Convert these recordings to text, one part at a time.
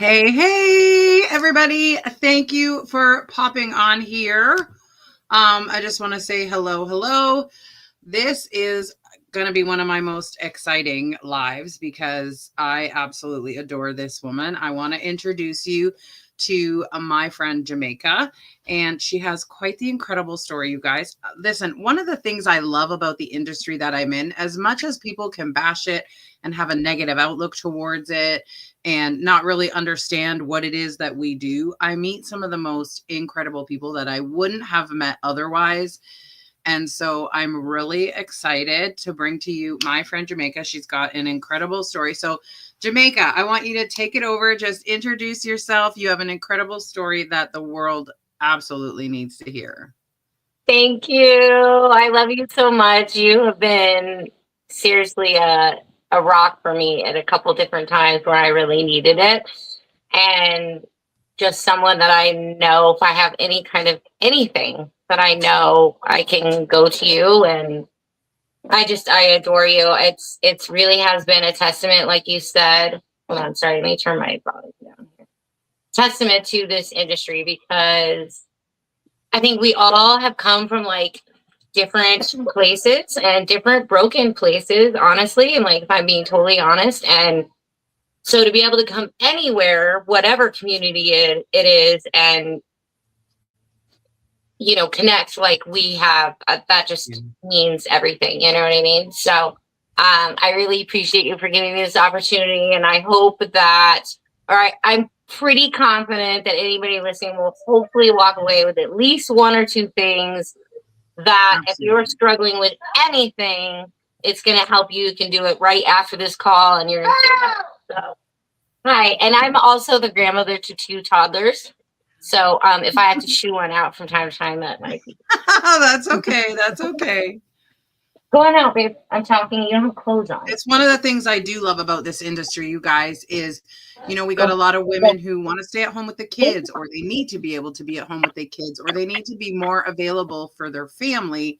Hey, everybody. Thank you for popping on here. I just want to say hello. This is going to be one of my most exciting lives because I absolutely adore this woman. I want to introduce you to my friend Jamaica, and she has quite the incredible story, you guys. Listen, one of the things I love about the industry that I'm in, as much as people can bash it and have a negative outlook towards it and not really understand what it is that we do, I meet some of the most incredible people that I wouldn't have met otherwise. And so I'm really excited to bring to you my friend Jamaica. She's got an incredible story. So, Jamaica, I want you to take it over. Just introduce yourself. You have an incredible story that the world absolutely needs to hear. Thank you. I love you so much. You have been seriously a rock for me at a couple different times where I really needed it. And just someone that I know if I have any kind of anything that I know I can go to you, and I adore you. It's really has been a testament, like you said. Hold on, sorry, let me turn my volume down here. Testament to this industry, because I think we all have come from like different places and different broken places, honestly. And like, if I'm being totally honest, and so to be able to come anywhere, whatever community it is, and connect like we have, that just means everything. You know what I mean? So I really appreciate you for giving me this opportunity, and I hope that, I'm pretty confident that anybody listening will hopefully walk away with at least one or two things that If you're struggling with anything, it's going to help you. You can do it right after this call, and you're going to do that. So, hi. And I'm also the grandmother to two toddlers. So if I have to shoo one out from time to time, that might be. That's okay. That's okay. Go on out, babe. I'm talking. You don't have clothes on. It's one of the things I do love about this industry, you guys, is, we got a lot of women who want to stay at home with the kids, or they need to be able to be at home with their kids, or they need to be more available for their family.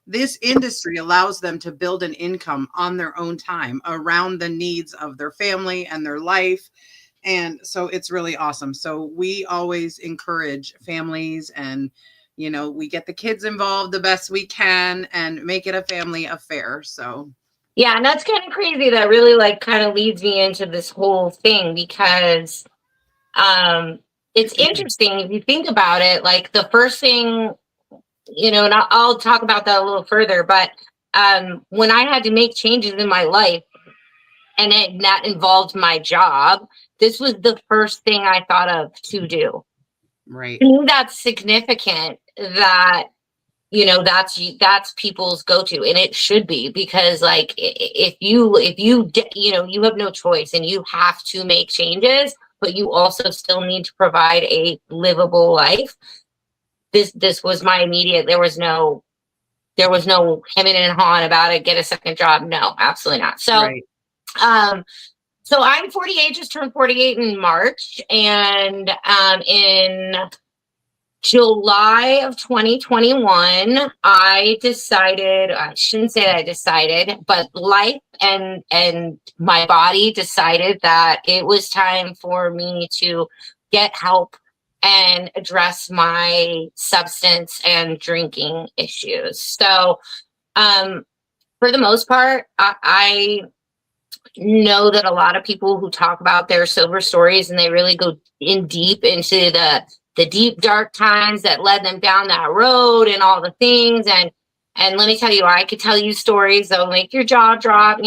This industry allows them to build an income on their own time around the needs of their family and their life. And so it's really awesome. So we always encourage families, and we get the kids involved the best we can and make it a family affair. So yeah, and that's kind of crazy. That really like kind of leads me into this whole thing, because it's interesting if you think about it. Like the first thing, and I'll talk about that a little further, but when I had to make changes in my life, and that involved my job, this was the first thing I thought of to do. Right. To me, that's significant that, that's people's go-to, and it should be, because like if you you have no choice and you have to make changes, but you also still need to provide a livable life. This was my immediate. There was no hemming and hawing about it. Get a second job? No, absolutely not. So, right. So I'm 48, just turned 48 in March, and in July of 2021, I decided, I shouldn't say that I decided, but life and my body decided that it was time for me to get help and address my substance and drinking issues. So, for the most part, I know that a lot of people who talk about their sober stories, and they really go in deep into the deep dark times that led them down that road and all the things. And let me tell you, I could tell you stories that'll make your jaw drop,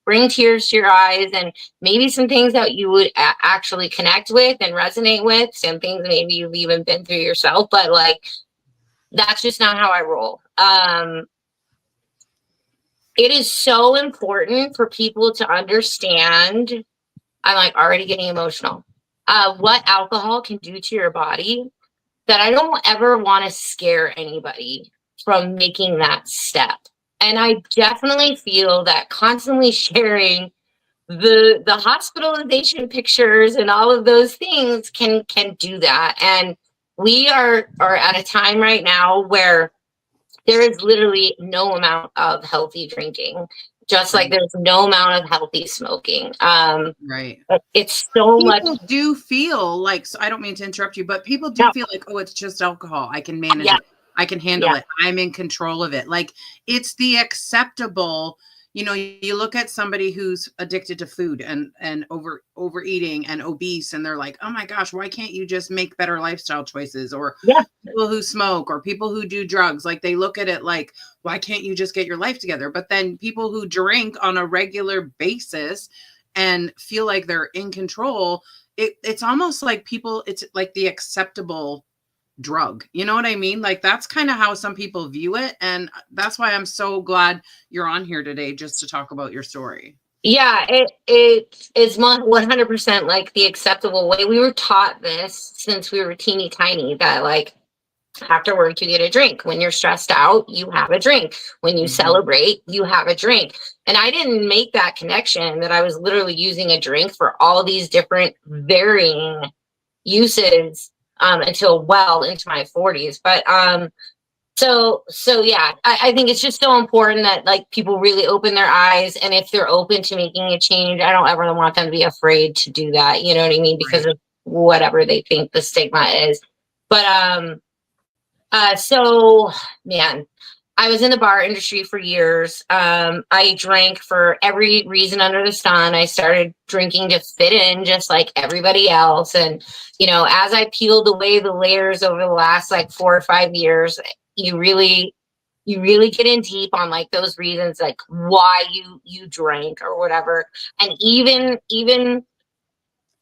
bring tears to your eyes, and maybe some things that you would actually connect with and resonate with, some things maybe you've even been through yourself, but like, that's just not how I roll. It is so important for people to understand. I'm like already getting emotional. What alcohol can do to your body, that I don't ever want to scare anybody from making that step. And I definitely feel that constantly sharing the hospitalization pictures and all of those things can do that. And we are at a time right now where there is literally no amount of healthy drinking. Just like Right. there's no amount of healthy smoking. Right. It's so much. People do feel like, so I don't mean to interrupt you, but people do No, feel like, oh, it's just alcohol. I can manage yeah, it. I can handle yeah, it. I'm in control of it. Like it's the acceptable, you look at somebody who's addicted to food and overeating and obese, and they're like, oh my gosh, why can't you just make better lifestyle choices? Or yeah, people who smoke or people who do drugs, like they look at it like, why can't you just get your life together? But then people who drink on a regular basis and feel like they're in control, it's almost like people, it's like the acceptable drug. You know what I mean? Like that's kind of how some people view it. And that's why I'm so glad you're on here today just to talk about your story. yeah. It is 100% like the acceptable way. We were taught this since we were teeny tiny that like after work you get a drink. When you're stressed out, you have a drink. When you Mhm. celebrate, you have a drink. And I didn't make that connection that I was literally using a drink for all these different varying uses until well into my 40s. But so yeah, I think it's just so important that like people really open their eyes, and if they're open to making a change, I don't ever want them to be afraid to do that. You know what I mean? Because Right. of whatever they think the stigma is. But so man, I was in the bar industry for years. I drank for every reason under the sun. I started drinking to fit in just like everybody else. And, as I peeled away the layers over the last like 4 or 5 years, you really get in deep on like those reasons, like why you drank or whatever. And even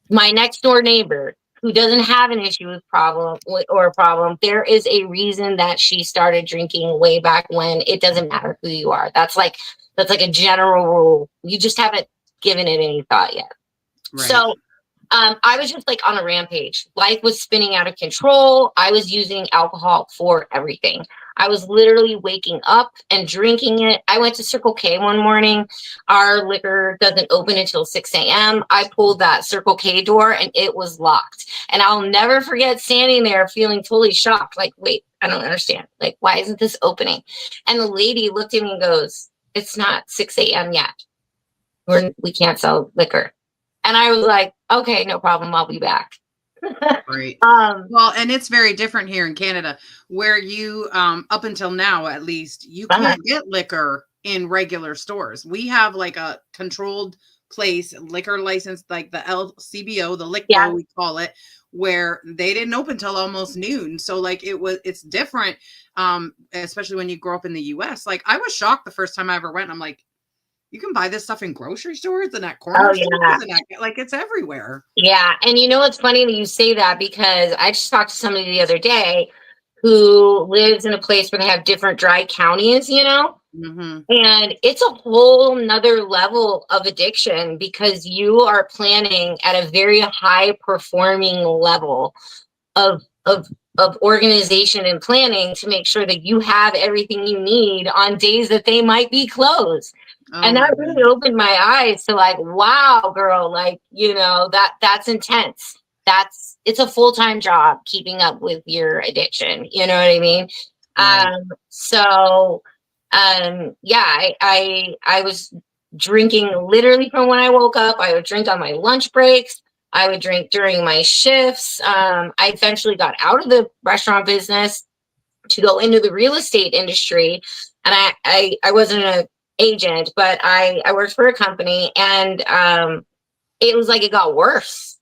my next door neighbor who doesn't have an issue with or a problem, there is a reason that she started drinking way back when. It doesn't matter who you are. That's like a general rule. You just haven't given it any thought yet. Right. So I was just like on a rampage. Life was spinning out of control. I was using alcohol for everything. I was literally waking up and drinking it. I went to Circle K one morning. Our liquor doesn't open until 6 a.m. I pulled that Circle K door and it was locked. And I'll never forget standing there feeling totally shocked. Like, wait, I don't understand. Like, why isn't this opening? And the lady looked at me and goes, it's not 6 a.m. yet. We can't sell liquor. And I was like, okay, no problem. I'll be back. Right. um, Well, and it's very different here in Canada where you, up until now, at least, you uh, can't get liquor in regular stores. We have like a controlled place, liquor license, like the LCBO, the yeah, LICBO, we call it, where they didn't open till almost noon. So like it's different. Especially when you grow up in the US. Like I was shocked the first time I ever went. I'm like, you can buy this stuff in grocery stores and at oh corner yeah, stores and like it's everywhere. yeah. And it's funny that you say that because I just talked to somebody the other day who lives in a place where they have different dry counties, Hmm. and it's a whole nother level of addiction because you are planning at a very high performing level of of of organization and planning to make sure that you have everything you need on days that they might be closed. Oh And my that really goodness. opened my eyes to like, wow, girl, like, that's intense. It's a full-time job keeping up with your addiction. You know what I mean? Right. So yeah, I was drinking literally from when I woke up. I would drink on my lunch breaks. I would drink during my shifts. I eventually got out of the restaurant business to go into the real estate industry. And I wasn't an agent, but I worked for a company, and it was like it got worse.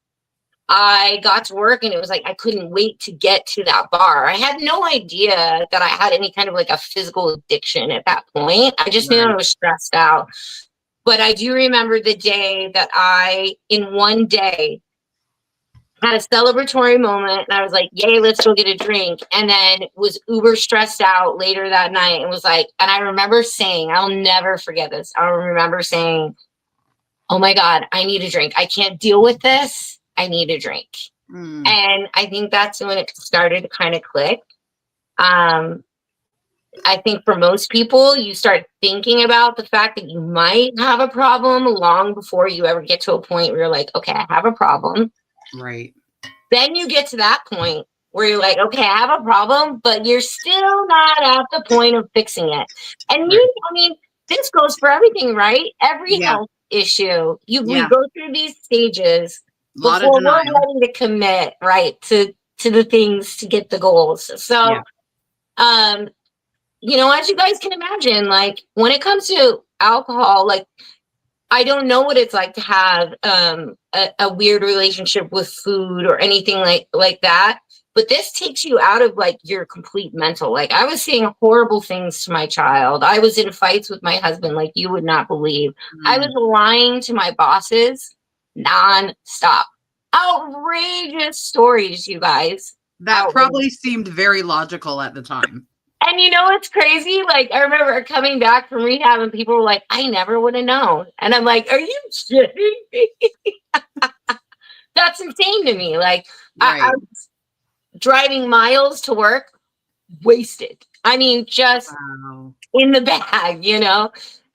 I got to work and it was like I couldn't wait to get to that bar. I had no idea that I had any kind of like a physical addiction at that point. I just knew I Right. was stressed out. But I do remember the day that I, in one day, had a celebratory moment and I was like, yay, let's go get a drink. And then was uber stressed out later that night and was like, and I remember saying, I'll never forget this. I remember saying, oh my God, I need a drink. I can't deal with this. I need a drink. Mm. And I think that's when it started to kind of click. Um, I think for most people, you start thinking about the fact that you might have a problem long before you ever get to a point where you're like, okay, I have a problem. Right. Then you get to that point where you're like, okay, I have a problem, but you're still not at the point of fixing it. And Right. I mean, this goes for everything, right? Every Yeah. health issue. We Yeah. go through these stages A lot of before we're denial. ready to commit, right? To the things to get the goals. Yeah. So um, as you guys can imagine, like when it comes to alcohol, like I don't know what it's like to have a weird relationship with food or anything like that. But this takes you out of like your complete mental. Like I was saying horrible things to my child. I was in fights with my husband like you would not believe. I was Mm. lying to my bosses nonstop. Outrageous stories, you guys. That Outrageous. probably seemed very logical at the time. And it's crazy. Like I remember coming back from rehab and people were like, I never would have known. And I'm like, are you kidding me? That's insane to me. Like Right. I'm driving miles to work, wasted. I mean, just Wow. in the bag.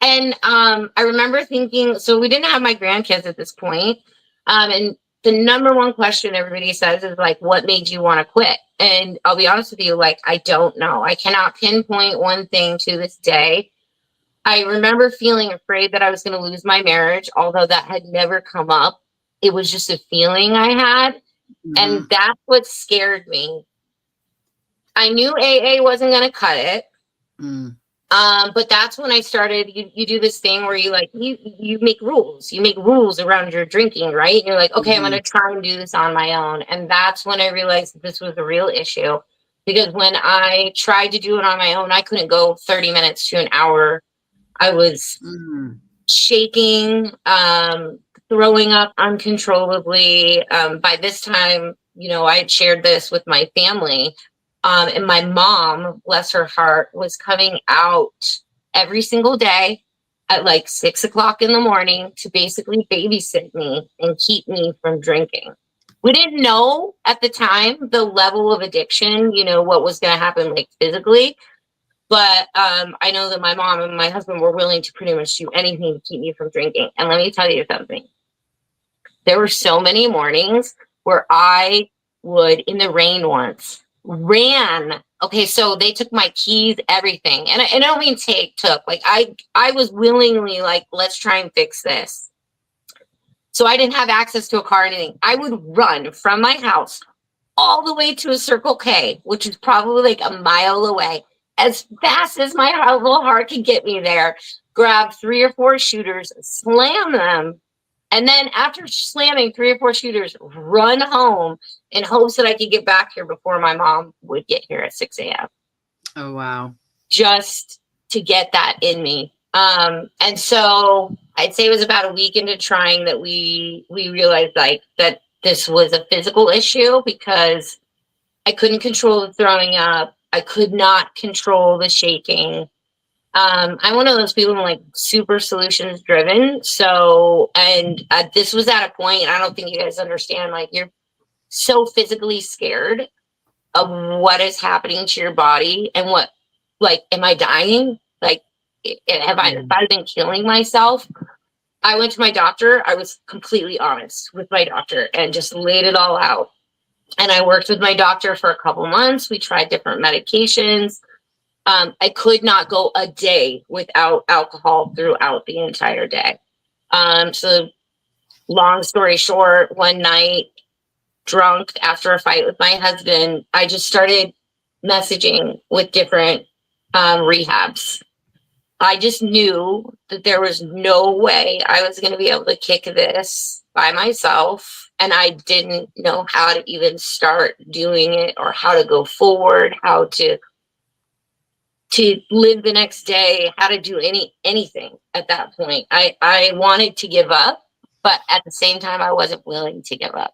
And I remember thinking, so we didn't have my grandkids at this point. And the number one question everybody says is like, what made you want to quit? And I'll be honest with you, like, I don't know. I cannot pinpoint one thing to this day. I remember feeling afraid that I was going to lose my marriage, although that had never come up. It was just a feeling I had. Mm-hmm. And that's what scared me. I knew AA wasn't going to cut it. Mm. But that's when I started. You do this thing where you make rules. You make rules around your drinking, right? And you're like, okay, I'm Mm-hmm. going to try and do this on my own. And that's when I realized that this was a real issue. Because when I tried to do it on my own, I couldn't go 30 minutes to an hour. I was Mm. shaking, throwing up uncontrollably. By this time, I had shared this with my family. And my mom, bless her heart, was coming out every single day at like 6 o'clock in the morning to basically babysit me and keep me from drinking. We didn't know at the time the level of addiction, what was going to happen like physically. But I know that my mom and my husband were willing to pretty much do anything to keep me from drinking. And let me tell you something. There were so many mornings where I would, in the rain once, ran. Okay, so they took my keys, everything. And I don't mean took. Like I was willingly like, let's try and fix this. So I didn't have access to a car or anything. I would run from my house all the way to a Circle K, which is probably like a mile away, as fast as my little heart could get me there, grab 3 or 4 shooters, slam them, and then after slamming 3 or 4 shooters, run home in hopes that I could get back here before my mom would get here at 6 a.m. Oh, wow. Just to get that in me. And so I'd say it was about a week into trying that we realized like that this was a physical issue because I couldn't control the throwing up. I could not control the shaking. I'm one of those people who like super solutions driven. So, and this was at a point, and I don't think you guys understand, like you're so physically scared of what is happening to your body and what, like, am I dying? Like, have I been killing myself? I went to my doctor. I was completely honest with my doctor and just laid it all out. And I worked with my doctor for a couple months. We tried different medications. I could not go a day without alcohol throughout the entire day. So long story short, one night, drunk after a fight with my husband, I just started messaging with different rehabs. I just knew that there was no way I was going to be able to kick this by myself. And I didn't know how to even start doing it or how to go forward, how to live the next day, how to do anything at that point. I wanted to give up, but at the same time, I wasn't willing to give up,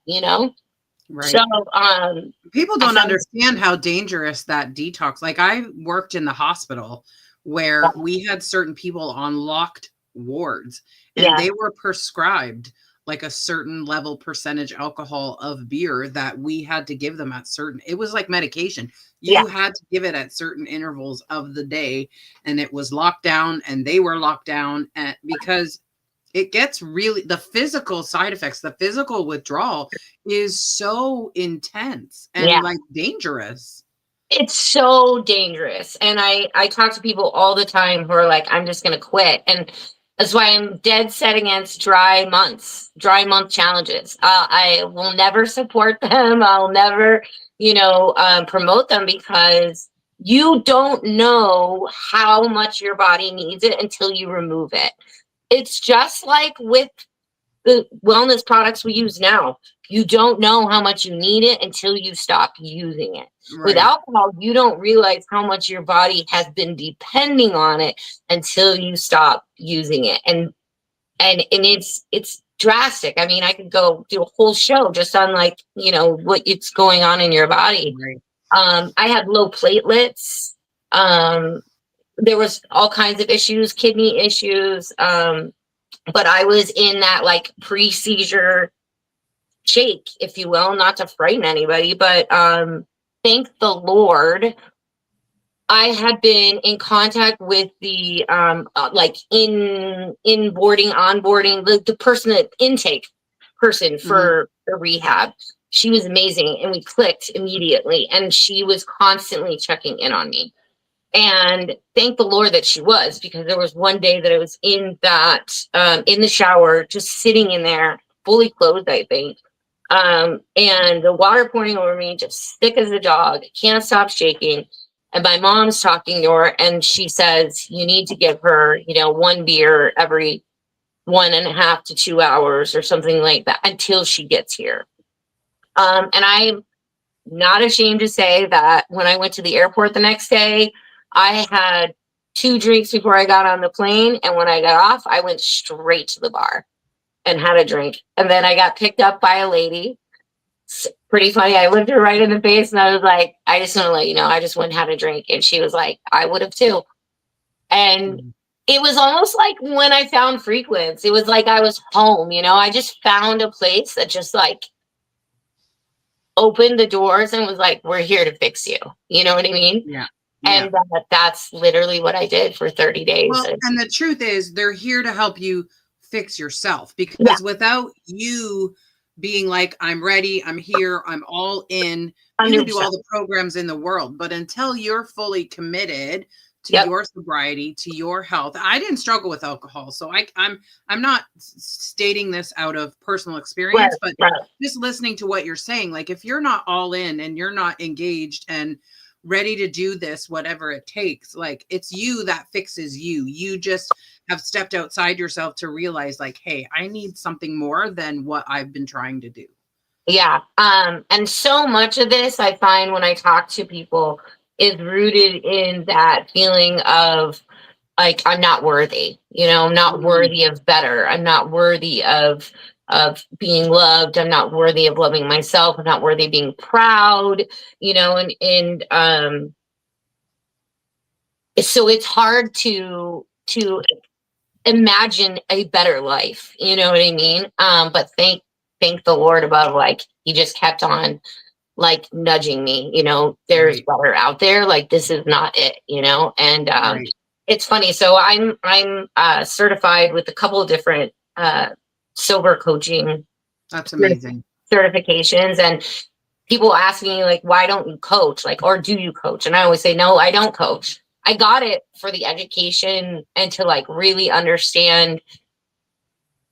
Right. So, people don't understand how dangerous that detox. Like I worked in the hospital where we had certain people on locked wards and they were prescribed like a certain level percentage alcohol of beer that we had to give them at certain, it was like medication. You had to give it at certain intervals of the day and it was locked down and they were locked down because it gets really, the physical side effects, the physical withdrawal is so intense and like dangerous. It's so dangerous. And I talk to people all the time who are like, I'm just going to quit. And that's why I'm dead set against dry month challenges. I will never support them. I'll never, promote them, because you don't know how much your body needs it until you remove it. It's just like with the wellness products we use now. You don't know how much you need it until you stop using it. With Right. alcohol, you don't realize how much your body has been depending on it until you stop using it. And it's drastic. I mean, I could go do a whole show just on like, what it's going on in your body. Right. I had low platelets. There was all kinds of issues, kidney issues. But I was in that like pre-seizure shake, if you will, not to frighten anybody, but thank the Lord, I had been in contact with the like in boarding, onboarding, the person, that intake person for the rehab. She was amazing, and we clicked immediately, and she was constantly checking in on me. And thank the Lord that she was, because there was one day that I was in that in the shower, just sitting in there, fully clothed, I think. And the water pouring over me, just sick as a dog, can't stop shaking. And my mom's talking to her, and she says, you need to give her, one beer every 1.5 to 2 hours or something like that until she gets here. And I'm not ashamed to say that when I went to the airport the next day, I had 2 drinks before I got on the plane. And when I got off, I went straight to the bar and had a drink. And then I got picked up by a lady. It's pretty funny. I looked her right in the face and I was like, I just want to let you know, I just went and had a drink. And she was like, I would have too. And it was almost like when I found Frequence, it was like I was home, I just found a place that just like opened the doors and was like, we're here to fix you. You know what I mean? Yeah. And that's literally what I did for 30 days. Well, and the truth is, they're here to help you fix yourself, because without you being like, I'm ready, I'm here, I'm all in, you can do all the programs in the world. But until you're fully committed to your sobriety, to your health. I didn't struggle with alcohol, so I'm not stating this out of personal experience, but just listening to what you're saying, like if you're not all in and you're not engaged and ready to do this, whatever it takes, like it's you that fixes you. You just have stepped outside yourself to realize like, hey, I need something more than what I've been trying to do. Yeah. And so much of this I find when I talk to people is rooted in that feeling of like, I'm not worthy, I'm not worthy of better. I'm not worthy of being loved. I'm not worthy of loving myself. I'm not worthy of being proud, and so it's hard to imagine a better life, you know what I mean? But thank the Lord above, like he just kept on like nudging me, there's better out there. Like this is not it, and it's funny. So I'm certified with a couple of different sober coaching. That's amazing. Certifications. And people ask me like, why don't you coach? Like, or do you coach? And I always say, no, I don't coach. I got it for the education and to like really understand,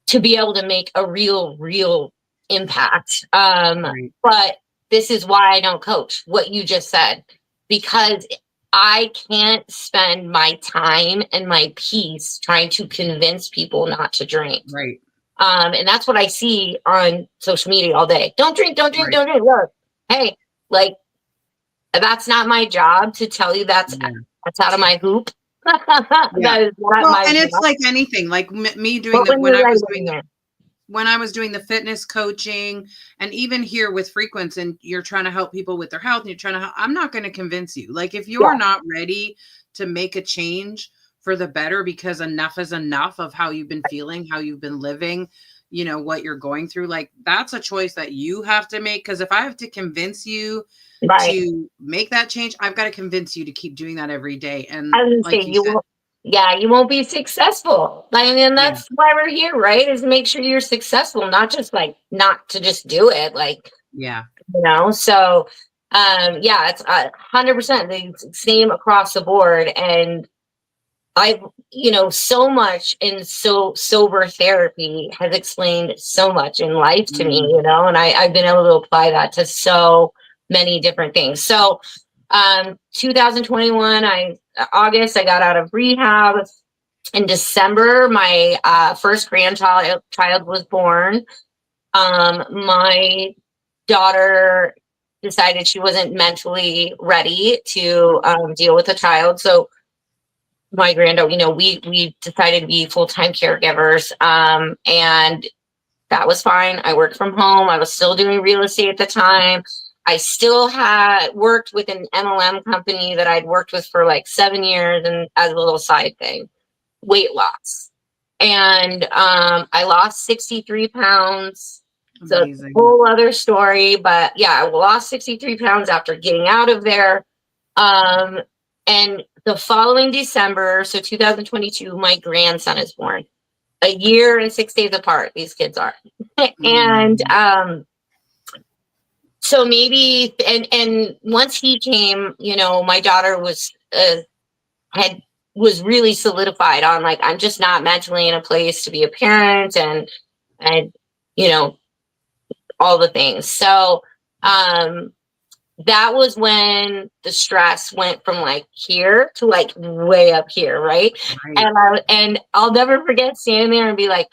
to be able to make a real impact. But this is why I don't coach, what you just said, because I can't spend my time and my peace trying to convince people not to drink. Right. And that's what I see on social media all day. Don't drink, don't drink, don't drink. Look, hey, like, that's not my job to tell you that's out of my hoop. That is not my and job. it's like anything, like me doing when I was doing the fitness coaching, and even here with Frequence, and you're trying to help people with their health, and you're trying to I'm not going to convince you. Like if you're not ready to make a change for the better, because enough is enough of how you've been feeling, how you've been living, what you're going through, like that's a choice that you have to make. Because if I have to convince you to make that change, I've got to convince you to keep doing that every day. And like you said, you won't be successful. I mean, that's why we're here, right? Is make sure you're successful, not just like not to just do it. Like, so Yeah, it's 100% the same across the board. And I've, so much in sober therapy has explained so much in life to me, Mm. and I've been able to apply that to so many different things. So, 2021, August, I got out of rehab. In December, my first grandchild was born. My daughter decided she wasn't mentally ready to deal with a child. So my granddaughter, we decided to be full-time caregivers. And that was fine. I worked from home. I was still doing real estate at the time. I still had worked with an MLM company that I'd worked with for like 7 years, and as a little side thing, weight loss. And I lost 63 pounds. So it's a Amazing. whole other story. But yeah, I lost 63 pounds after getting out of there. Um, and the following December, so 2022, my grandson is born. A year and 6 days apart, these kids are. And Mm. so maybe, and once he came, my daughter had was really solidified on, like, I'm just not mentally in a place to be a parent, and you know all the things. So that was when the stress went from like here to like way up here, right? Right. And I'll never forget standing there and be like,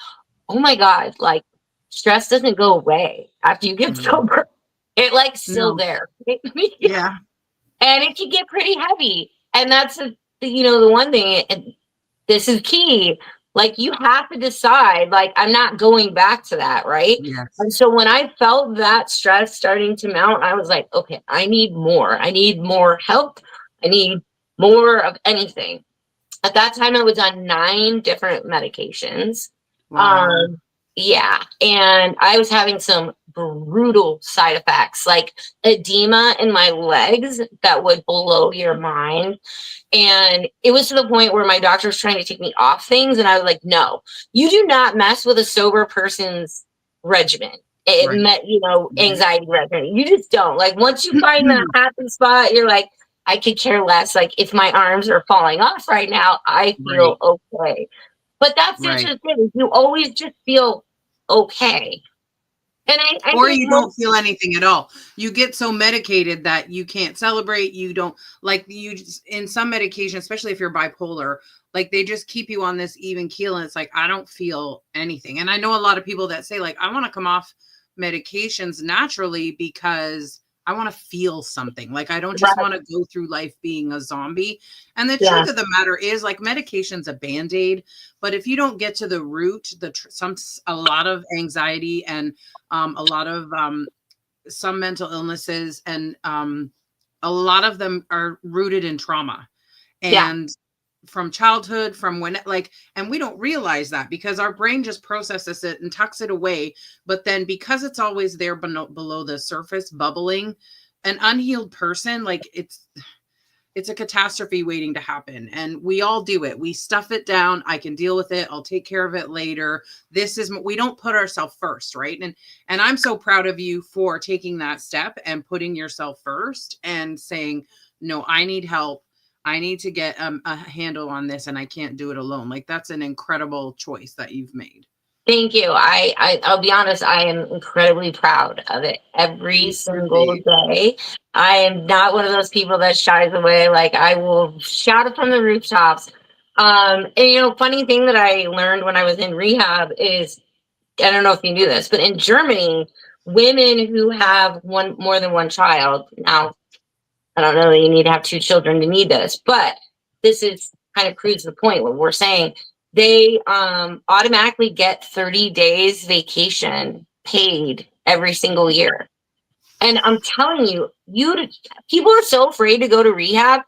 oh my God, like, stress doesn't go away after you get Mm. sober. It like still No. there. Yeah. And it can get pretty heavy. And that's the one thing, and this is key. Like, you have to decide, like, I'm not going back to that, right? Yes. And so when I felt that stress starting to mount, I was like, okay, I need more. I need more help. I need more of anything. At that time, I was on 9 different medications. Wow. Um, yeah, and I was having some brutal side effects, like edema in my legs that would blow your mind. And it was to the point where my doctor was trying to take me off things, and I was like, no, you do not mess with a sober person's regimen. It Right. met, Mhm. anxiety regimen. You just don't. Like, once you find that happy spot, you're like, I could care less. Like, if my arms are falling off right now, I feel Right. okay. But that's just Right. the thing. You always just feel okay. And I Or think you don't most, feel anything at all. You get so medicated that you can't celebrate. You don't like in some medication, especially if you're bipolar, like they just keep you on this even keel. And it's like, I don't feel anything. And I know a lot of people that say, like, I want to come off medications naturally because I want to feel something. Like, I don't just right, want to go through life being a zombie. And the yeah, truth of the matter is, like, medication's a band-aid. But if you don't get to the root, a lot of anxiety and a lot of some mental illnesses, and a lot of them are rooted in trauma yeah, and from childhood, from when like, and we don't realize that because our brain just processes it and tucks it away. But then because it's always there below the surface bubbling, an unhealed person, like it's a catastrophe waiting to happen. And we all do it. We stuff it down. I can deal with it. I'll take care of it later. We don't put ourselves first, right? And I'm so proud of you for taking that step and putting yourself first and saying, no, I need help. I need to get a handle on this, and I can't do it alone. Like, that's an incredible choice that you've made. thank you. I'll be honest, I am incredibly proud of it every You should single be. day. I am not one of those people that shies away. Like, I will shout it from the rooftops. And funny thing that I learned when I was in rehab is, I don't know if you knew this, but in Germany, women who have more than one child, now I don't know that you need to have 2 children to need this, but this is kind of proves the point. What we're saying, they automatically get 30 days vacation paid every single year. And I'm telling you, people are so afraid to go to rehab.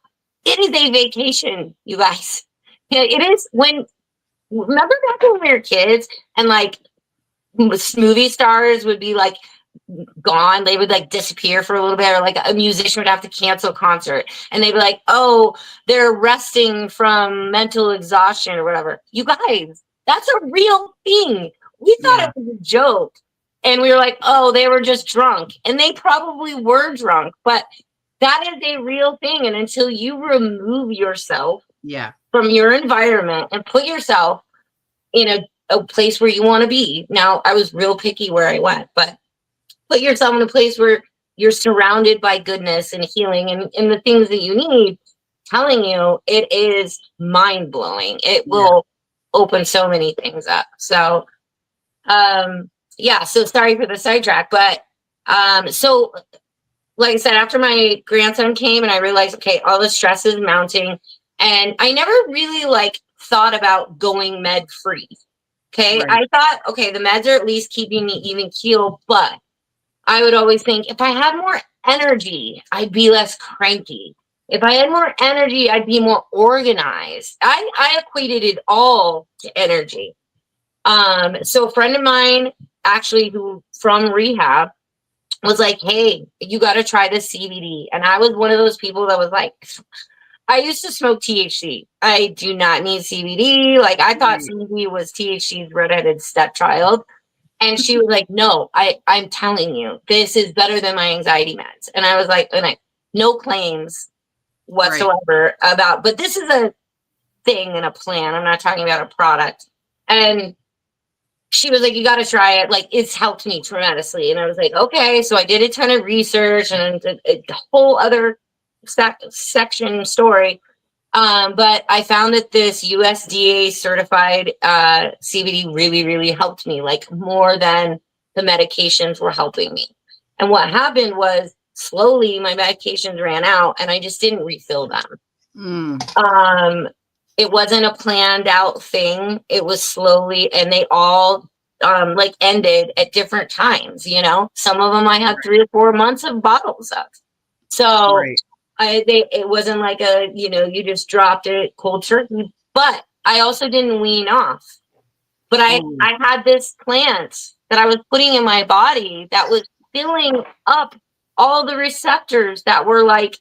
It is a vacation, you guys. Yeah, it is. Remember back when we were kids, and like movie stars would be like gone, they would like disappear for a little bit, or like a musician would have to cancel a concert, and they'd be like, oh, they're resting from mental exhaustion or whatever. You guys, that's a real thing. We thought Yeah. it was a joke. And we were like, oh, they were just drunk. And they probably were drunk, but that is a real thing. And until you remove yourself from your environment and put yourself in a place where you want to be. Now, I was real picky where I went, but put yourself in a place where you're surrounded by goodness and healing and the things that you need. Telling you, it is mind blowing. It will open so many things up. So, so sorry for the sidetrack, but so like I said, after my grandson came and I realized, okay, all the stress is mounting, and I never really like thought about going med free. Okay. Right. I thought, okay, the meds are at least keeping me even keel, but I would always think if I had more energy, I'd be less cranky. If I had more energy, I'd be more organized. I equated it all to energy. So a friend of mine, actually, who from rehab, was like, hey, you got to try this CBD. And I was one of those people that was like, I used to smoke THC. I do not need CBD. Like, I thought CBD was THC's redheaded stepchild. And she was like, no, I'm telling you, this is better than my anxiety meds. And I was like, no claims whatsoever about, but this is a thing and a plan. I'm not talking about a product. And she was like, you got to try it. Like, it's helped me tremendously. And I was like, okay. So I did a ton of research and a whole other section story. But I found that this USDA certified CBD really, really helped me, like more than the medications were helping me. And what happened was slowly my medications ran out and I just didn't refill them. It wasn't a planned out thing. It was slowly, and they all like ended at different times, you know. Some of them I had 3 or 4 months of bottles of. So it wasn't like a, you know, you just dropped it cold turkey, but I also didn't wean off. But I had this plant that I was putting in my body that was filling up all the receptors that were like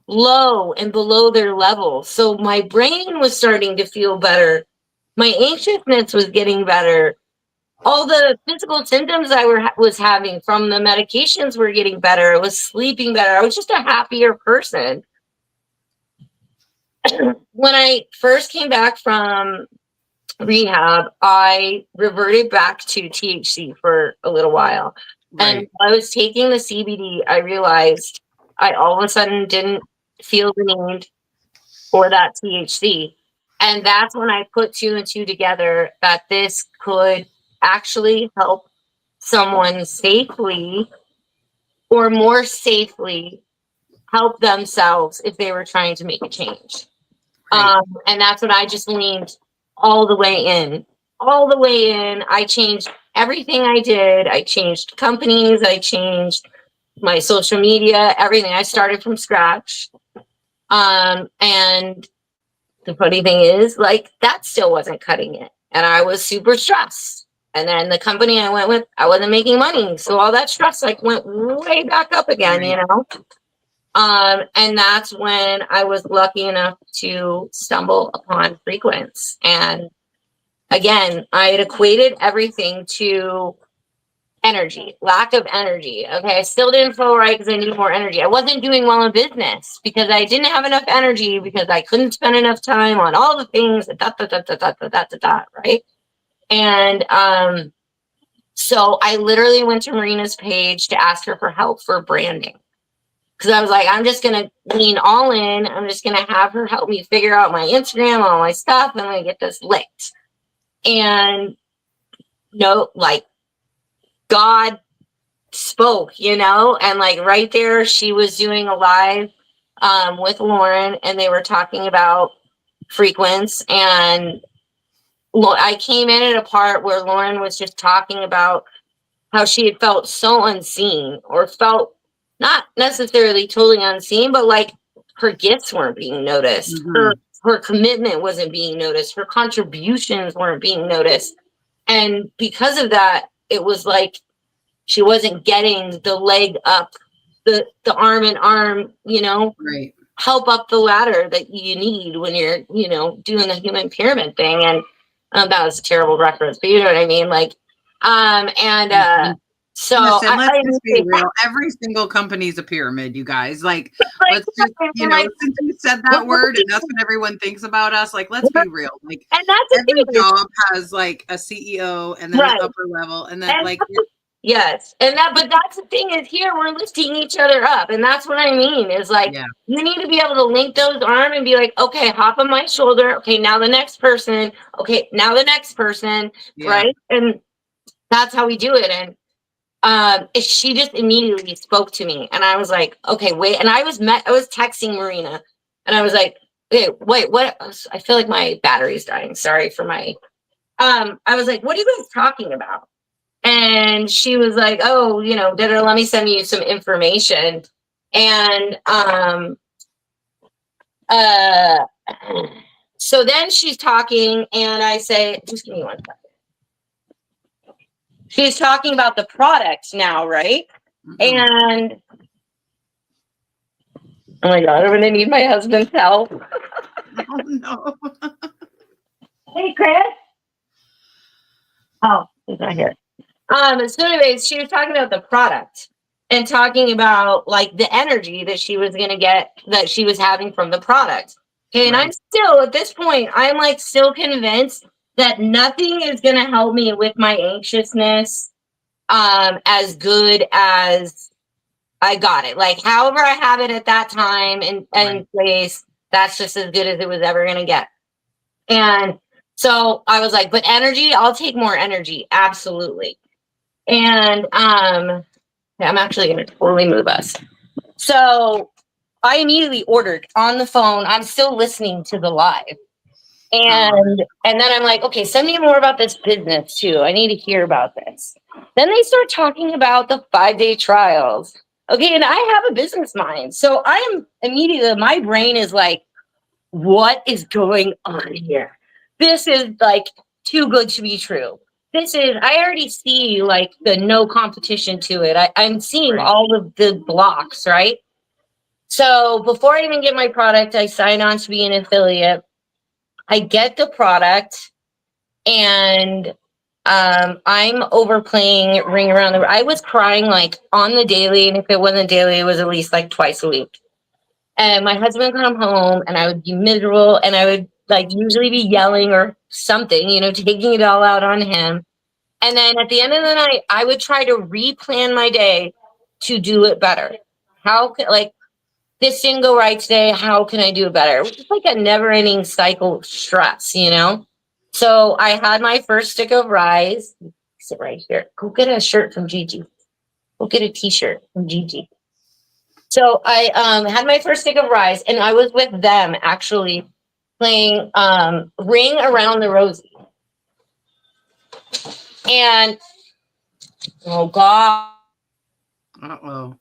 low and below their level. So my brain was starting to feel better. My anxiousness was getting better. All the physical symptoms I was having from the medications were getting better. I was sleeping better. I was just a happier person. When I first came back from rehab, I reverted back to THC for a little while. And when I was taking the CBD, I realized I all of a sudden didn't feel the need for that THC. And that's when I put 2 and 2 together, that this could actually help someone safely or more safely help themselves if they were trying to make a change. And that's when I just leaned all the way in. I changed everything I did. I changed companies. I changed my social media, everything. I started from scratch. And the funny thing is, like, that still wasn't cutting it. And I was super stressed. And then the company I went with, I wasn't making money. So all that stress like went way back up again, you know? And that's when I was lucky enough to stumble upon Frequence. And again, I had equated everything to energy, lack of energy. Okay, I still didn't feel right because I needed more energy. I wasn't doing well in business because I didn't have enough energy because I couldn't spend enough time on all the things, right? And so I literally went to Marina's page to ask her for help for branding. Because I was like, I'm just going to lean all in. I'm just going to have her help me figure out my Instagram, all my stuff, and I'm going to get this licked. And like, God spoke, you know, and like right there, she was doing a live with Lauren, and they were talking about Frequence. And I came in at a part where Lauren was just talking about how she had felt so unseen, or felt not necessarily totally unseen, but like her gifts weren't being noticed. Her commitment wasn't being noticed. Her contributions weren't being noticed. And because of that, it was like she wasn't getting the leg up, the arm in arm, you know, help up the ladder that you need when you're, you know, doing the human pyramid thing. And that was a terrible reference, but you know what I mean? Like, So Listen, let's I just be real. Every single company is a pyramid, you guys. Like, let's just, since you said that word and that's what everyone thinks about us, like, let's be real. Like, and that's the every thing. job has like a CEO and then an Right. upper level, and then And like, yes. But that's the thing is here we're lifting each other up. And that's what I mean is like, yeah, you need to be able to link those arms and be like, okay, hop on my shoulder. Okay, now the next person. Okay, now the next person. yeah. Right. And that's how we do it. And she just immediately spoke to me and I was like, okay, wait. And I was texting Marina and I was like, wait, what? I feel like my battery's dying. Sorry for my, I was like, what are you guys talking about? And she was like, oh, let me send you some information. And, uh, so then she's talking and I say, just give me one second. She's talking about the product now, right? And oh my God, I'm gonna need my husband's help. Oh no. Hey, Chris. Oh, he's not here. So anyways, she was talking about the product and talking about like the energy that she was gonna get that she was having from the product. Okay, and I'm still at this point, I'm like still convinced that nothing is gonna help me with my anxiousness as good as I got it. Like however I have it at that time and place, that's just as good as it was ever gonna get. And so I was like, but energy, I'll take more energy, absolutely. And I'm actually gonna totally move us. So I immediately ordered on the phone. I'm still listening to the live. And then I'm like, okay, send me more about this business too. I need to hear about this. Then they start talking about the 5-day trials. Okay, and I have a business mind. So I am immediately, my brain is like, what is going on here? This is like too good to be true. I already see like the no competition to it. I'm seeing all of the blocks, right? So before I even get my product, I sign on to be an affiliate. I get the product and I'm overplaying Ring Around the. I was crying like on the daily, and if it wasn't daily, it was at least like twice a week. And my husband would come home, and I would be miserable, and I would like usually be yelling or something, taking it all out on him. And then at the end of the night, I would try to replan my day to do it better. How could like this didn't go right today? How can I do it better? It's like a never-ending cycle of stress. So I had my first stick of Rise. Sit right here. Go get a shirt from Gigi. Go get a T-shirt from Gigi. So I had my first stick of Rise, and I was with them actually playing Ring Around the Rosie. And oh God. Uh-oh.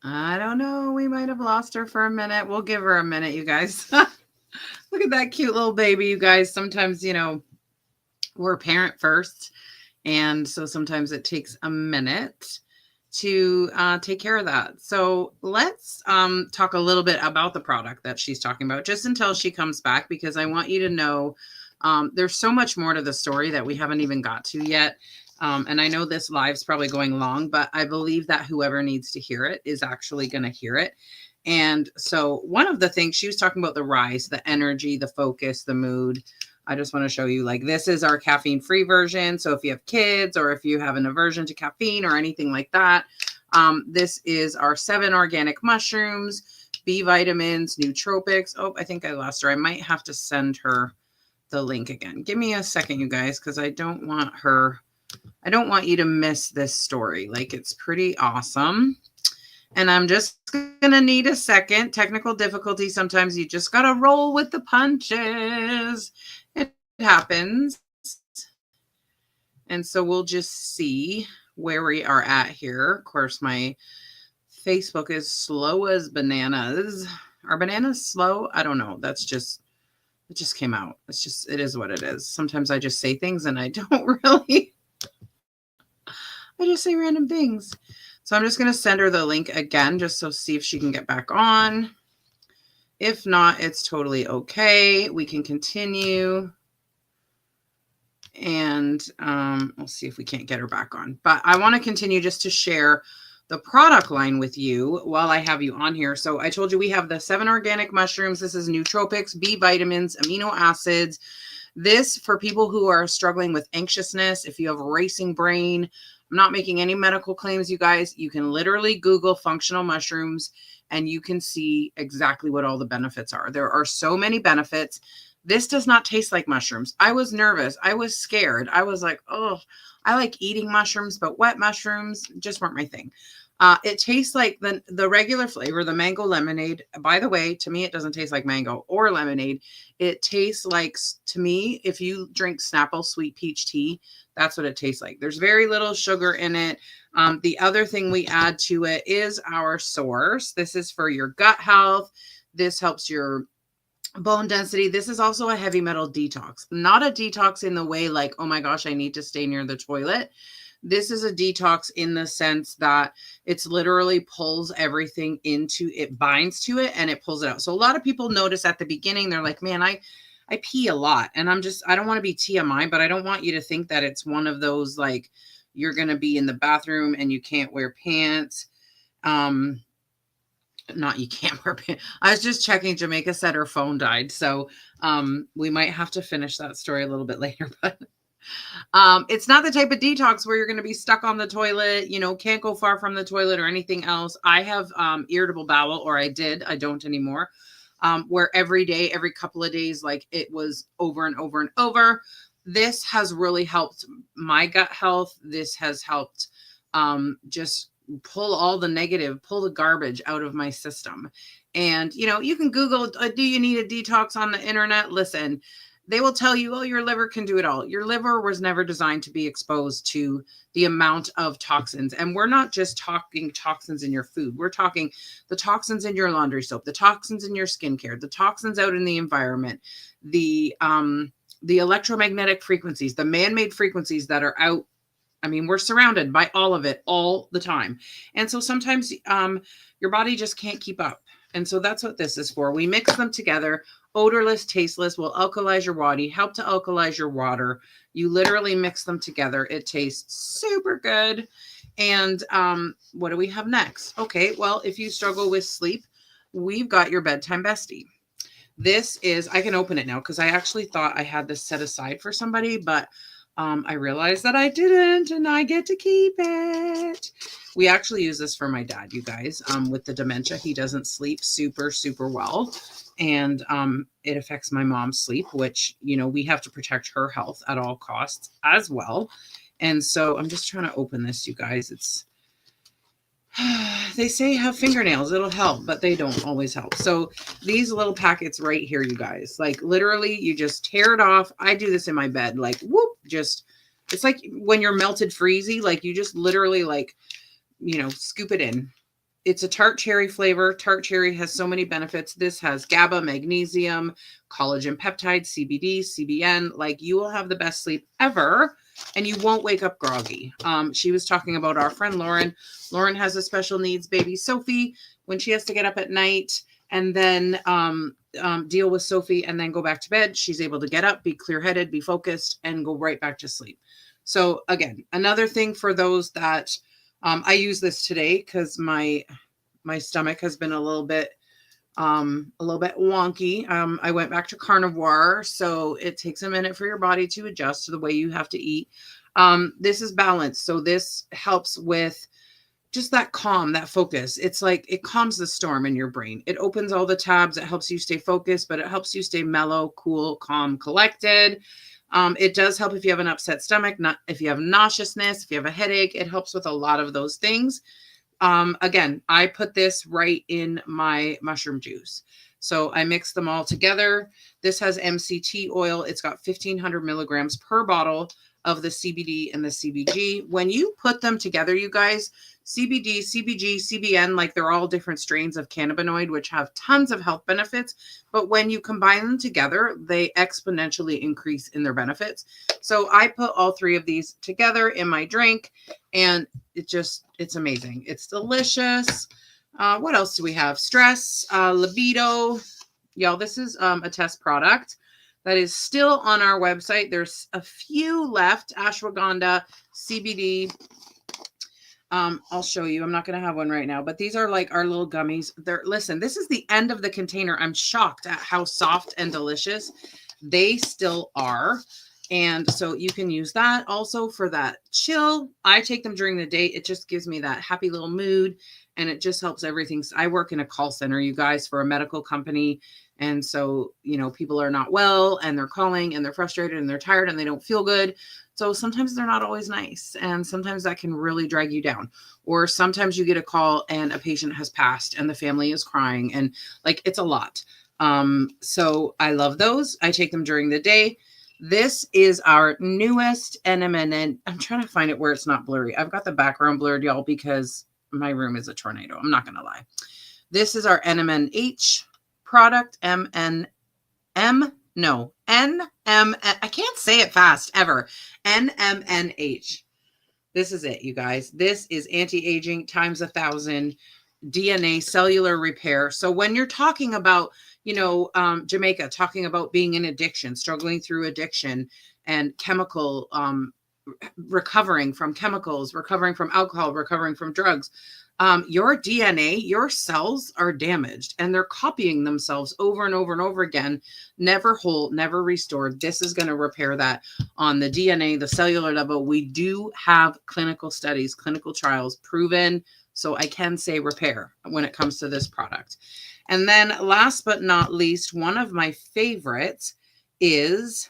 I don't know. We might have lost her for a minute. We'll give her a minute, you guys. Look at that cute little baby, you guys. Sometimes, we're a parent first. And so sometimes it takes a minute to take care of that. So let's talk a little bit about the product that she's talking about just until she comes back, because I want you to know there's so much more to the story that we haven't even got to yet. And I know this live's probably going long, but I believe that whoever needs to hear it is actually going to hear it. And so one of the things she was talking about, the Rise, the energy, the focus, the mood. I just want to show you, like, this is our caffeine-free version. So if you have kids or if you have an aversion to caffeine or anything like that, this is our 7 organic mushrooms, B vitamins, nootropics. Oh, I think I lost her. I might have to send her the link again. Give me a second, you guys, because I don't want you to miss this story. Like, it's pretty awesome. And I'm just going to need a second. Technical difficulty. Sometimes you just got to roll with the punches. It happens. And so we'll just see where we are at here. Of course, my Facebook is slow as bananas. Are bananas slow? I don't know. It just came out. It is what it is. Sometimes I just say things and I don't really. I just say random things. So I'm just going to send her the link again, just so see if she can get back on. If not, it's totally okay. We can continue. And we'll see if we can't get her back on. But I want to continue just to share the product line with you while I have you on here. So I told you we have the 7 organic mushrooms. This is nootropics, B vitamins, amino acids. This for people who are struggling with anxiousness, if you have a racing brain. I'm not making any medical claims, you guys. You can literally Google functional mushrooms and you can see exactly what all the benefits are. There are so many benefits. This does not taste like mushrooms. I was nervous. I was scared. I was like, oh, I like eating mushrooms, but wet mushrooms just weren't my thing. It tastes like the regular flavor, the mango lemonade. By the way, to me, it doesn't taste like mango or lemonade. It tastes like, to me, if you drink Snapple sweet peach tea, that's what it tastes like. There's very little sugar in it. The other thing we add to it is our source. This is for your gut health. This helps your bone density. This is also a heavy metal detox, not a detox in the way like, oh my gosh, I need to stay near the toilet. This is a detox in the sense that it's literally pulls everything into it, binds to it, and it pulls it out. So a lot of people notice at the beginning, they're like, man, I pee a lot. And I don't want to be TMI, but I don't want you to think that it's one of those, like, you're going to be in the bathroom and you can't wear pants. Not you can't wear pants. I was just checking. Jamaica said her phone died. So we might have to finish that story a little bit later, but it's not the type of detox where you're going to be stuck on the toilet, can't go far from the toilet or anything else. I have irritable bowel, or I don't anymore, where every day, every couple of days, like it was over and over and over. This has really helped my gut health. This has helped just pull all the negative, pull the garbage out of my system. And, you can Google, do you need a detox on the internet? Listen, they will tell you, oh, your liver can do it all. Your liver was never designed to be exposed to the amount of toxins. And we're not just talking toxins in your food. We're talking the toxins in your laundry soap, the toxins in your skincare, the toxins out in the environment, the electromagnetic frequencies, the man-made frequencies that are out. I mean, we're surrounded by all of it all the time. And so sometimes your body just can't keep up. And so that's what this is for. We mix them together, odorless, tasteless, will alkalize your body, help to alkalize your water. You literally mix them together. It tastes super good. And what do we have next? Okay, well, if you struggle with sleep, we've got your bedtime bestie. This is, I can open it now because I actually thought I had this set aside for somebody, but I realized that I didn't, and I get to keep it. We actually use this for my dad, you guys, with the dementia. He doesn't sleep super, super well. And it affects my mom's sleep, which, we have to protect her health at all costs as well. And so I'm just trying to open this, you guys. They say have fingernails, it'll help, but they don't always help. So these little packets right here, you guys, like literally you just tear it off. I do this in my bed, like whoop, it's like when you're melted freezy, like you just literally like, scoop it in. It's a tart cherry flavor. Tart cherry has so many benefits. This has GABA, magnesium, collagen peptides, CBD, CBN. Like you will have the best sleep ever. And you won't wake up groggy. She was talking about our friend Lauren. Lauren has a special needs baby, Sophie, when she has to get up at night and then deal with Sophie and then go back to bed. She's able to get up, be clear-headed, be focused, and go right back to sleep. So again, another thing for those that I use this today because my stomach has been a little bit wonky. I went back to carnivore, so it takes a minute for your body to adjust to the way you have to eat. This is balanced. So this helps with just that calm, that focus. It's like it calms the storm in your brain. It opens all the tabs. It helps you stay focused, but it helps you stay mellow, cool, calm, collected. It does help if you have an upset stomach, not if you have nauseousness, if you have a headache. It helps with a lot of those things. Again, I put this right in my mushroom juice. So I mix them all together. This has MCT oil. It's got 1,500 milligrams per bottle of the CBD and the CBG. When you put them together, you guys, CBD, CBG, CBN, like they're all different strains of cannabinoid, which have tons of health benefits. But when you combine them together, they exponentially increase in their benefits. So I put all 3 of these together in my drink, and it's amazing. It's delicious. What else do we have? Stress, libido. Y'all, this is a test product that is still on our website. There's a few left. Ashwagandha, CBD. I'll show you. I'm not going to have one right now, but these are like our little gummies. Listen, this is the end of the container. I'm shocked at how soft and delicious they still are. And so you can use that also for that chill. I take them during the day. It just gives me that happy little mood, and it just helps everything. I work in a call center, you guys, for a medical company. And so, people are not well and they're calling and they're frustrated and they're tired and they don't feel good. So sometimes they're not always nice. And sometimes that can really drag you down. Or sometimes you get a call and a patient has passed and the family is crying, and like, it's a lot. So I love those. I take them during the day. This is our newest NMN. I'm trying to find it where it's not blurry. I've got the background blurred, y'all, because my room is a tornado. I'm not going to lie. This is our NMNH product. NMN. I can't say it fast ever. NMNH. This is it, you guys. This is anti-aging times 1,000 DNA cellular repair. So when you're talking about, Jamaica, talking about being in addiction, struggling through addiction and chemical, recovering from chemicals, recovering from alcohol, recovering from drugs, your DNA, your cells are damaged and they're copying themselves over and over and over again, never whole, never restored. This is going to repair that on the DNA, the cellular level. We do have clinical studies, clinical trials proven. So I can say repair when it comes to this product. And then last but not least, one of my favorites is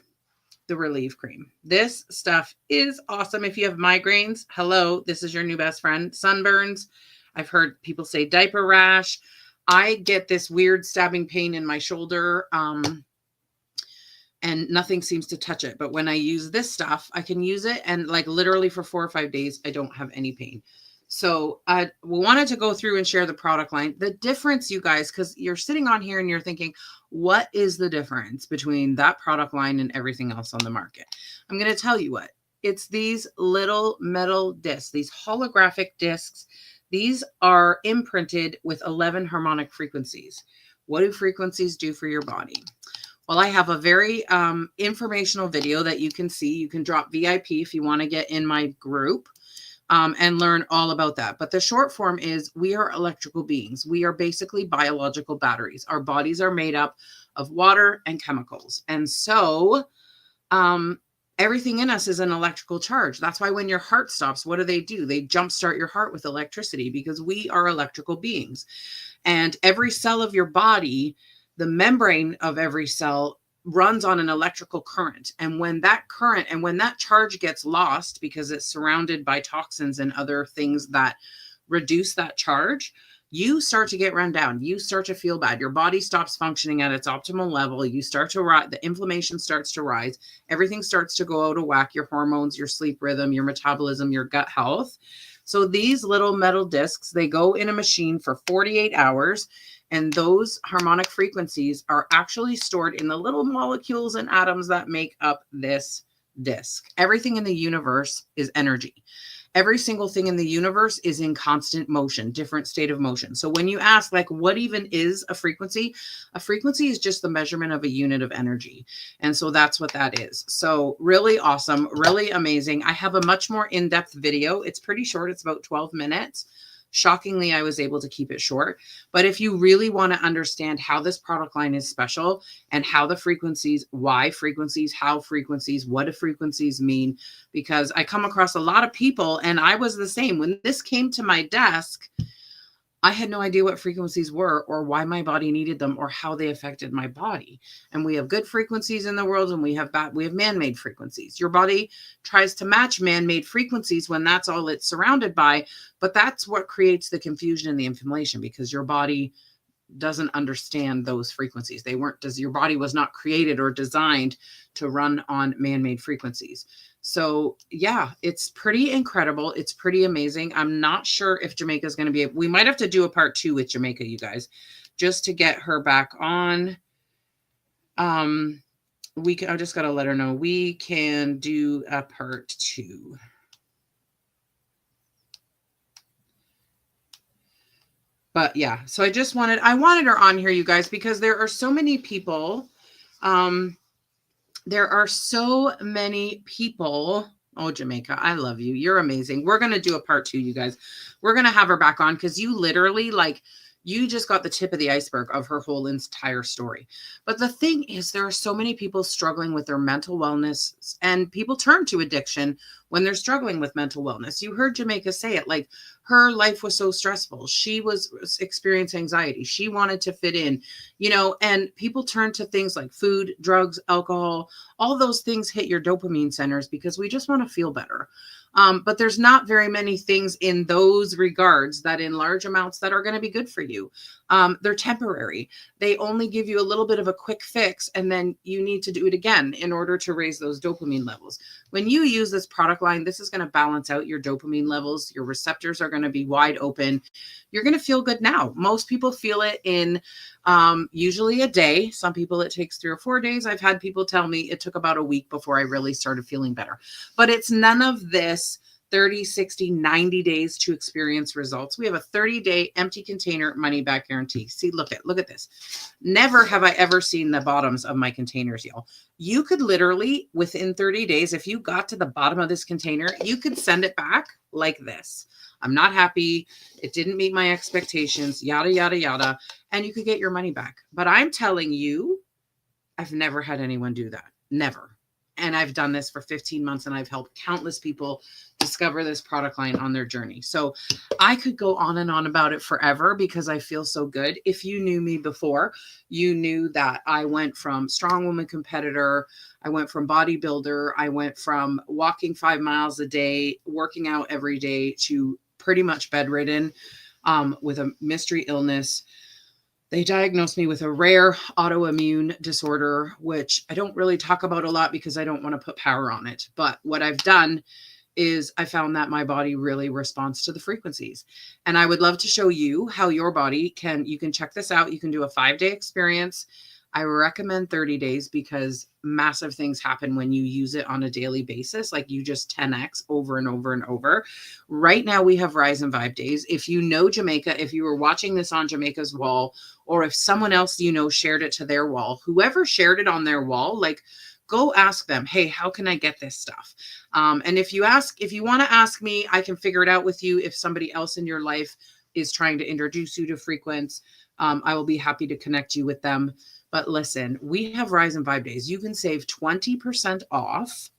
the Relieve Cream. This stuff is awesome. If you have migraines, hello, this is your new best friend. Sunburns. I've heard people say diaper rash. I get this weird stabbing pain in my shoulder, and nothing seems to touch it. But when I use this stuff, I can use it, and like literally for 4 or 5 days, I don't have any pain. So I wanted to go through and share the product line. The difference, you guys, because you're sitting on here and you're thinking, what is the difference between that product line and everything else on the market? I'm going to tell you what. It's these little metal discs, these holographic discs. These are imprinted with 11 harmonic frequencies. What do frequencies do for your body? Well, I have a very informational video that you can see. You can drop VIP if you want to get in my group. And learn all about that. But the short form is we are electrical beings. We are basically biological batteries. Our bodies are made up of water and chemicals. And so everything in us is an electrical charge. That's why when your heart stops, what do? They jumpstart your heart with electricity, because we are electrical beings. And every cell of your body, the membrane of every cell, runs on an electrical current. And when that charge gets lost because it's surrounded by toxins and other things that reduce that charge, you start to get run down. You start to feel bad. Your body stops functioning at its optimal level. You start to rise. The inflammation starts to rise. Everything starts to go out of whack. Your hormones, your sleep rhythm, your metabolism, your gut health. So these little metal discs, they go in a machine for 48 hours. And those harmonic frequencies are actually stored in the little molecules and atoms that make up this disc. Everything in the universe is energy. Every single thing in the universe is in constant motion, different state of motion. So when you ask, like, what even is a frequency is just the measurement of a unit of energy. And so that's what that is. So really awesome, really amazing. I have a much more in-depth video. It's pretty short. It's about 12 minutes. Shockingly, I was able to keep it short. But if you really want to understand how this product line is special and how the frequencies, why frequencies, how frequencies, what do frequencies mean? Because I come across a lot of people, and I was the same. When this came to my desk, I had no idea what frequencies were or why my body needed them or how they affected my body. And we have good frequencies in the world, and we have man-made frequencies. Your body tries to match man-made frequencies when that's all it's surrounded by, but that's what creates the confusion and the inflammation, because your body doesn't understand those frequencies. Your body was not created or designed to run on man-made frequencies. So yeah, it's pretty incredible. It's pretty amazing. I'm not sure if Jamaica is going to be we might have to do a part 2 with Jamaica, you guys, just to get her back on. I just got to let her know we can do a part 2. But yeah, so I wanted her on here, you guys, because there are so many people there are so many people. Oh, Jamaica, I love you. You're amazing. We're going to do a part 2, you guys. We're going to have her back on because you literally, like, you just got the tip of the iceberg of her whole entire story. But the thing is, there are so many people struggling with their mental wellness, and people turn to addiction when they're struggling with mental wellness. You heard Jamaica say it, like, her life was so stressful. She was experiencing anxiety. She wanted to fit in, you know, and people turn to things like food, drugs, alcohol. All those things hit your dopamine centers because we just want to feel better. But there's not very many things in those regards that in large amounts that are going to be good for you. They're temporary. They only give you a little bit of a quick fix, and then you need to do it again in order to raise those dopamine levels. When you use this product line, this is going to balance out your dopamine levels. Your receptors are going to be wide open. You're going to feel good now. Most people feel it in usually a day. Some people it takes 3 or 4 days. I've had people tell me it took about a week before I really started feeling better. But it's none of this 30, 60, 90 days to experience results. We have a 30-day empty container money back guarantee. See, look at this. Never have I ever seen the bottoms of my containers, y'all. You could literally, within 30 days, if you got to the bottom of this container, you could send it back like this. I'm not happy. It didn't meet my expectations, yada, yada, yada. And you could get your money back. But I'm telling you, I've never had anyone do that. Never. And I've done this for 15 months and I've helped countless people discover this product line on their journey. So I could go on and on about it forever because I feel so good. If you knew me before, you knew that I went from strong woman competitor. I went from bodybuilder. I went from walking 5 miles a day, working out every day, to pretty much bedridden with a mystery illness. They diagnosed me with a rare autoimmune disorder, which I don't really talk about a lot because I don't want to put power on it. But what I've done is I found that my body really responds to the frequencies. And I would love to show you how your body you can check this out. You can do a 5-day experience. I recommend 30 days because massive things happen when you use it on a daily basis. Like you just 10x over and over and over. Right now we have Rise and Vibe days. If you know Jamaica, if you were watching this on Jamaica's wall, or if someone else, you know, shared it to their wall, whoever shared it on their wall, like go ask them, hey, how can I get this stuff? And if you want to ask me, I can figure it out with you. If somebody else in your life is trying to introduce you to Frequenz, I will be happy to connect you with them. But listen, we have Rise and Vibe days. You can save 20% off.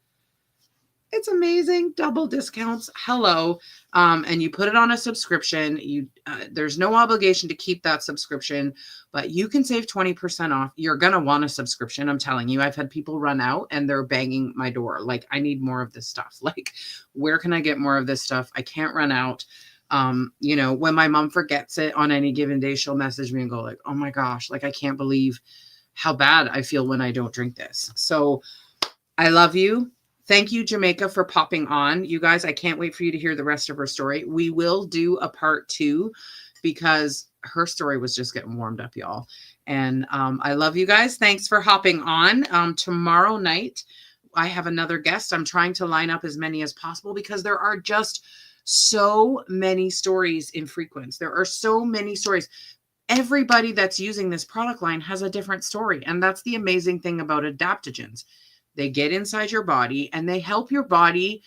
It's amazing. Double discounts. Hello. And you put it on a subscription. There's no obligation to keep that subscription, but you can save 20% off. You're going to want a subscription. I'm telling you, I've had people run out and they're banging my door. Like, I need more of this stuff. Like, where can I get more of this stuff? I can't run out. You know, when my mom forgets it on any given day, she'll message me and go like, oh my gosh, like, I can't believe how bad I feel when I don't drink this. So I love you. Thank you, Jamaica, for popping on. You guys, I can't wait for you to hear the rest of her story. We will do a part 2 because her story was just getting warmed up, y'all. And I love you guys. Thanks for hopping on. Tomorrow night, I have another guest. I'm trying to line up as many as possible because there are just so many stories in Frequenz. There are so many stories. Everybody that's using this product line has a different story. And that's the amazing thing about adaptogens. They get inside your body and they help your body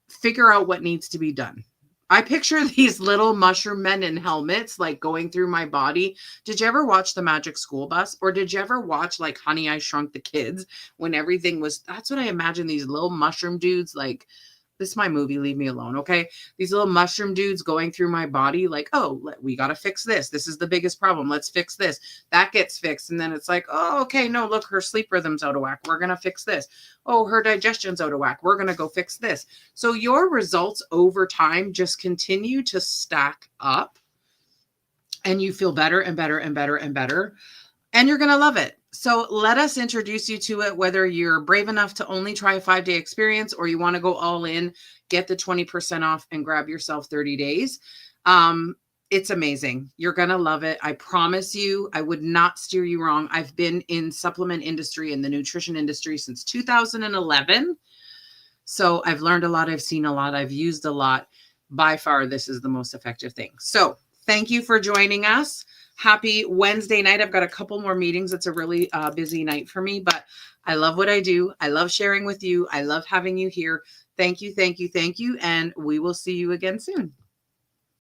figure out what needs to be done. I picture these little mushroom men in helmets, like going through my body. Did you ever watch The Magic School Bus? Or did you ever watch like Honey, I Shrunk the Kids when everything was, that's what I imagine these little mushroom dudes, like, this is my movie, leave me alone, okay? These little mushroom dudes going through my body like, oh, we got to fix this. This is the biggest problem. Let's fix this. That gets fixed. And then it's like, oh, okay, no, look, her sleep rhythm's out of whack. We're going to fix this. Oh, her digestion's out of whack. We're going to go fix this. So your results over time just continue to stack up and you feel better and better and better and better. And you're going to love it. So let us introduce you to it, whether you're brave enough to only try a 5-day experience or you want to go all in, get the 20% off and grab yourself 30 days. It's amazing. You're going to love it. I promise you, I would not steer you wrong. I've been in supplement industry and the nutrition industry since 2011. So I've learned a lot. I've seen a lot. I've used a lot. By far, this is the most effective thing. So thank you for joining us. Happy Wednesday night. I've got a couple more meetings. It's a really busy night for me, but I love what I do. I love sharing with you. I love having you here. Thank you, thank you, thank you. And we will see you again soon.